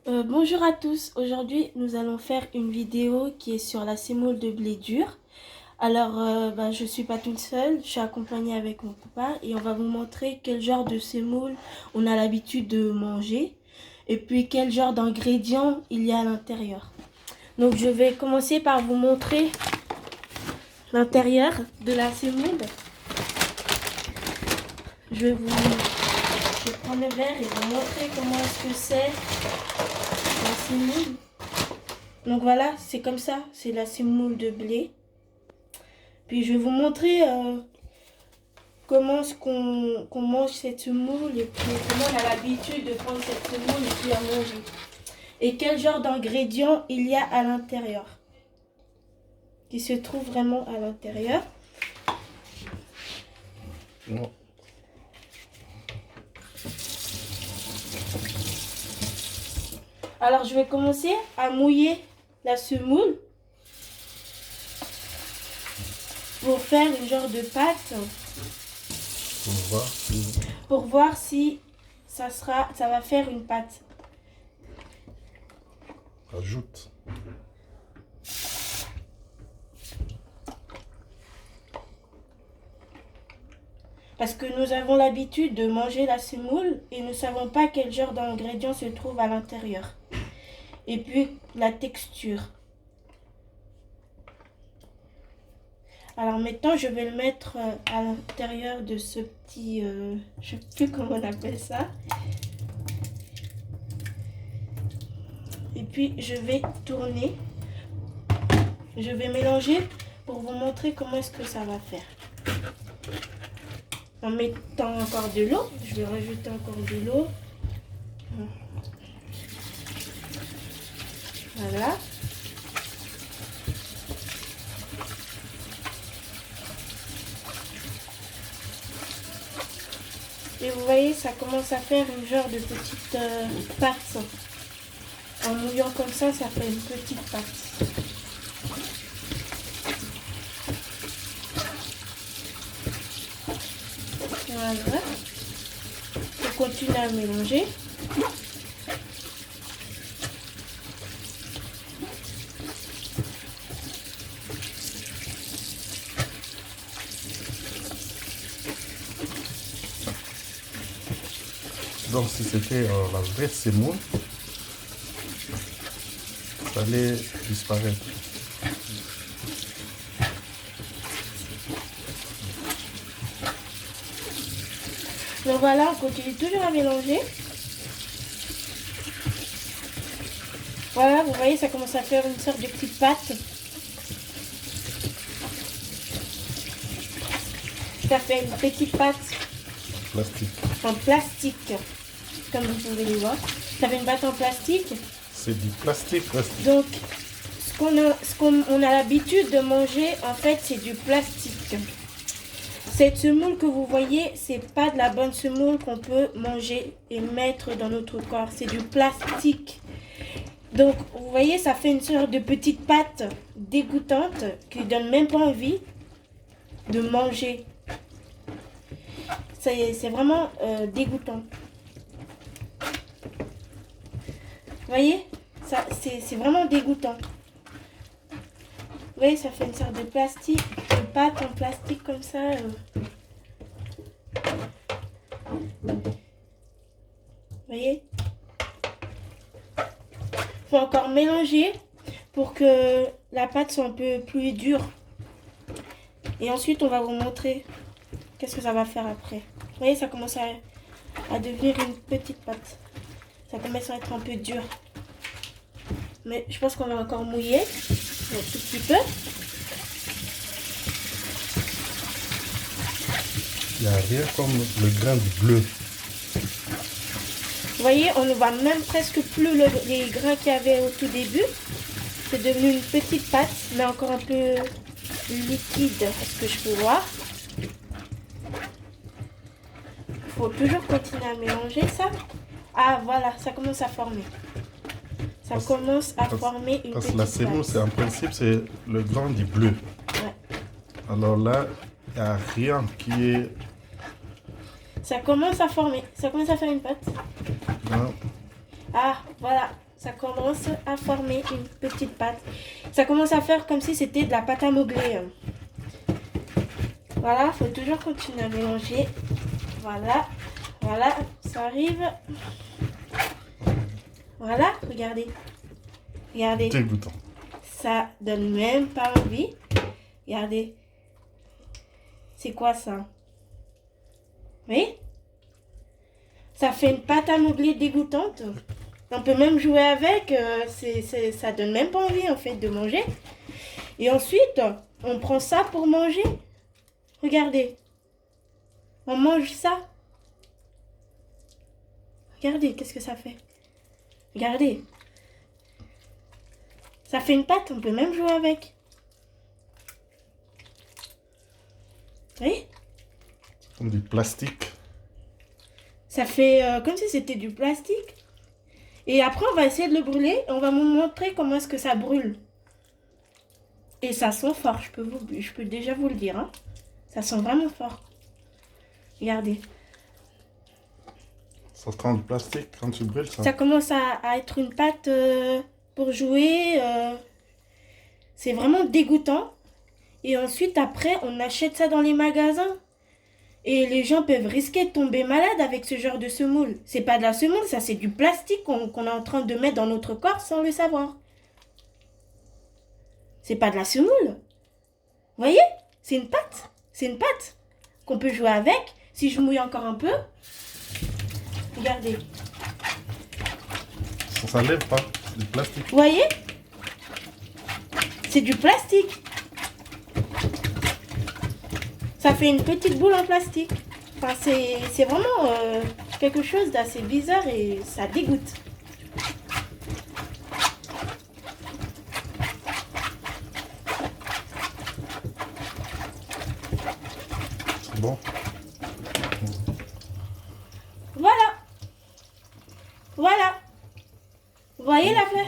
Bonjour à tous, aujourd'hui nous allons faire une vidéo qui est sur la semoule de blé dur. Alors je suis pas toute seule, je suis accompagnée avec mon papa et on va vous montrer quel genre de semoule on a l'habitude de manger et puis quel genre d'ingrédients il y a à l'intérieur. Donc je vais commencer par vous montrer l'intérieur de la semoule. Je vais prendre le verre et vous montrer comment est-ce que c'est la semoule. Donc voilà, c'est comme ça, c'est la semoule de blé. Puis je vais vous montrer comment est-ce qu'on mange cette semoule et puis comment on a l'habitude de prendre cette semoule et puis à manger. Et quel genre d'ingrédients il y a à l'intérieur, qui se trouve vraiment à l'intérieur. Non. Alors je vais commencer à mouiller la semoule pour faire une genre de pâte. Pour voir si ça va faire une pâte. Ajoute. Parce que nous avons l'habitude de manger la semoule et nous ne savons pas quel genre d'ingrédients se trouve à l'intérieur. Et puis la texture. Alors maintenant, je vais le mettre à l'intérieur de ce petit... je ne sais plus comment on appelle ça. Et puis je vais tourner. Je vais mélanger pour vous montrer comment est-ce que ça va faire. En mettant encore de l'eau, je vais rajouter encore de l'eau. Voilà. Et vous voyez, ça commence à faire une genre de petite pâte. En mouillant comme ça fait une petite pâte. Voilà. Je continue à mélanger. Donc si c'était la vraie semoule, ça allait disparaître. Donc voilà, on continue toujours à mélanger. Voilà, vous voyez, ça commence à faire une sorte de petite pâte. Ça fait une petite pâte Plastique. en plastique, comme vous pouvez le voir. Ça fait une pâte en plastique. C'est du plastique. Donc, ce qu'on a l'habitude de manger, en fait, c'est du plastique. Cette semoule que vous voyez, c'est pas de la bonne semoule qu'on peut manger et mettre dans notre corps. C'est du plastique. Donc, vous voyez, ça fait une sorte de petite pâte dégoûtante qui donne même pas envie de manger. C'est vraiment dégoûtant. Vous voyez, c'est vraiment dégoûtant. Vous voyez, ça fait une sorte de plastique, de pâte en plastique comme ça. Vous voyez? Il faut encore mélanger pour que la pâte soit un peu plus dure. Et ensuite, on va vous montrer qu'est-ce que ça va faire après. Vous voyez, ça commence à devenir une petite pâte. Ça commence à être un peu dur. Mais je pense qu'on va encore mouiller un tout petit peu. Il n'y a rien comme le grain de bleu. Vous voyez, on ne voit même presque plus les grains qu'il y avait au tout début. C'est devenu une petite pâte, mais encore un peu liquide, est-ce que je peux voir. Il faut toujours continuer à mélanger ça. Ah voilà, ça commence à former. Ça commence à former une petite pâte. Parce que la semoule, en principe, c'est le grain du bleu. Ouais. Alors là, il n'y a rien qui est... Ça commence à former. Ça commence à faire une pâte. Non. Ah, voilà. ça commence à former une petite pâte. Ça commence à faire comme si c'était de la pâte à modeler. Voilà, il faut toujours continuer à mélanger. Voilà, voilà, ça arrive. Voilà, regardez. Regardez. Dégoûtant. Ça donne même pas envie. Regardez. C'est quoi ça? Vous voyez? Ça fait une pâte à modeler dégoûtante. On peut même jouer avec. Ça donne même pas envie en fait de manger. Et ensuite, on prend ça pour manger. Regardez. On mange ça. Regardez, qu'est-ce que ça fait? Regardez. Ça fait une pâte, on peut même jouer avec. Vous voyez? Comme du plastique. Ça fait comme si c'était du plastique. Et après, on va essayer de le brûler. Et on va vous montrer comment est-ce que ça brûle. Et ça sent fort, je peux déjà vous le dire. Hein. Ça sent vraiment fort. Regardez. Ça sent du plastique quand tu brûles ça. Ça commence à être une pâte pour jouer. C'est vraiment dégoûtant. Et ensuite, après, on achète ça dans les magasins. Et les gens peuvent risquer de tomber malades avec ce genre de semoule. C'est pas de la semoule, ça c'est du plastique qu'on est en train de mettre dans notre corps sans le savoir. C'est pas de la semoule. Vous voyez? C'est une pâte. C'est une pâte qu'on peut jouer avec. Si je mouille encore un peu. Regardez. Ça s'enlève pas, c'est du plastique. Vous voyez? C'est du plastique. Ça fait une petite boule en plastique. Enfin, c'est vraiment quelque chose d'assez bizarre et ça dégoûte. C'est bon. Voilà. Voilà. Vous voyez la fleur?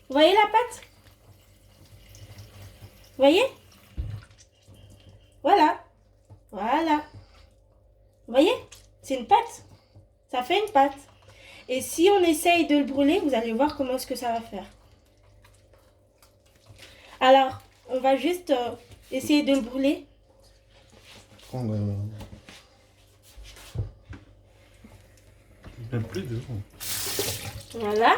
Vous voyez la pâte? Vous voyez? Voilà. Voilà. Vous voyez? C'est une pâte. Ça fait une pâte. Et si on essaye de le brûler, vous allez voir comment est-ce que ça va faire. Alors, on va juste essayer de le brûler. Prendre. Même plus de Voilà.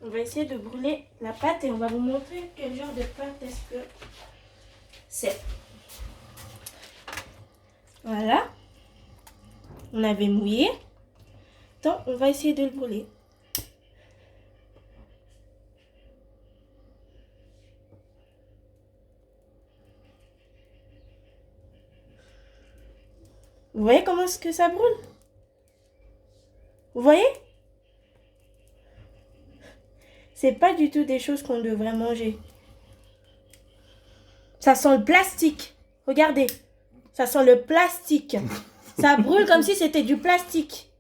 On va essayer de brûler la pâte et on va vous montrer quel genre de pâte est-ce que c'est. Voilà. On avait mouillé. Donc, on va essayer de le brûler. Vous voyez comment est-ce que ça brûle? Vous voyez? C'est pas du tout des choses qu'on devrait manger. Ça sent le plastique. Regardez. Ça sent le plastique. Ça brûle comme si c'était du plastique.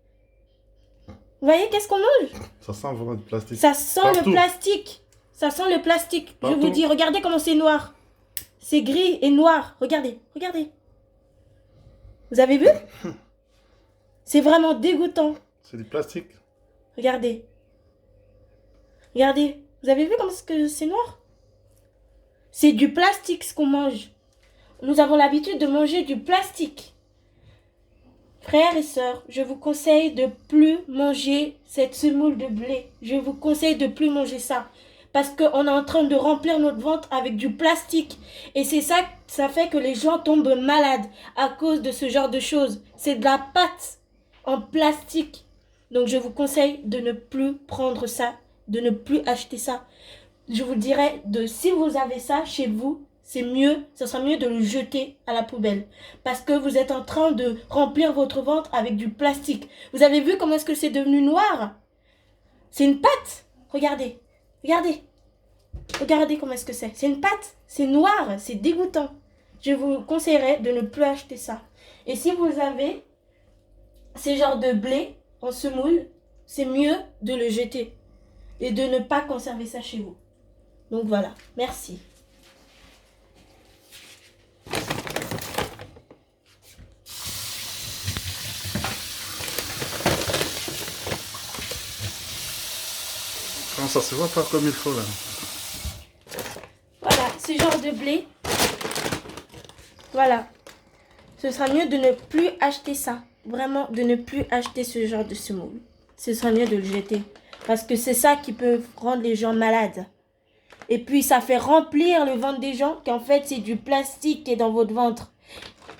Vous voyez qu'est-ce qu'on mange? Ça sent vraiment du plastique. Ça sent Partout. le plastique. Ça sent le plastique. Partout. Je vous dis, regardez comment c'est noir. C'est gris et noir. Regardez, regardez. Vous avez vu? C'est vraiment dégoûtant. C'est du plastique. Regardez. Regardez. Vous avez vu comment c'est noir? C'est du plastique ce qu'on mange. Nous avons l'habitude de manger du plastique. Frères et sœurs, je vous conseille de plus manger cette semoule de blé. Je vous conseille de plus manger ça. Parce qu'on est en train de remplir notre ventre avec du plastique. Et c'est ça, ça fait que les gens tombent malades à cause de ce genre de choses. C'est de la pâte en plastique. Donc je vous conseille de ne plus prendre ça, de ne plus acheter ça. Je vous dirais, si vous avez ça chez vous, c'est mieux, ce sera mieux de le jeter à la poubelle. Parce que vous êtes en train de remplir votre ventre avec du plastique. Vous avez vu comment est-ce que c'est devenu noir? C'est une pâte. Regardez, regardez. Regardez comment est-ce que c'est. C'est une pâte, c'est noir, c'est dégoûtant. Je vous conseillerais de ne plus acheter ça. Et si vous avez ces genres de blé en semoule, c'est mieux de le jeter. Et de ne pas conserver ça chez vous. Donc voilà, merci. Non, ça se voit pas comme il faut là. Voilà, ce genre de blé. Voilà. Ce sera mieux de ne plus acheter ça. Vraiment, de ne plus acheter ce genre de semoule. Ce sera mieux de le jeter. Parce que c'est ça qui peut rendre les gens malades. Et puis, ça fait remplir le ventre des gens qu'en fait, c'est du plastique qui est dans votre ventre.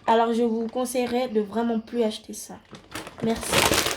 Alors, je vous conseillerais de vraiment plus acheter ça. Merci.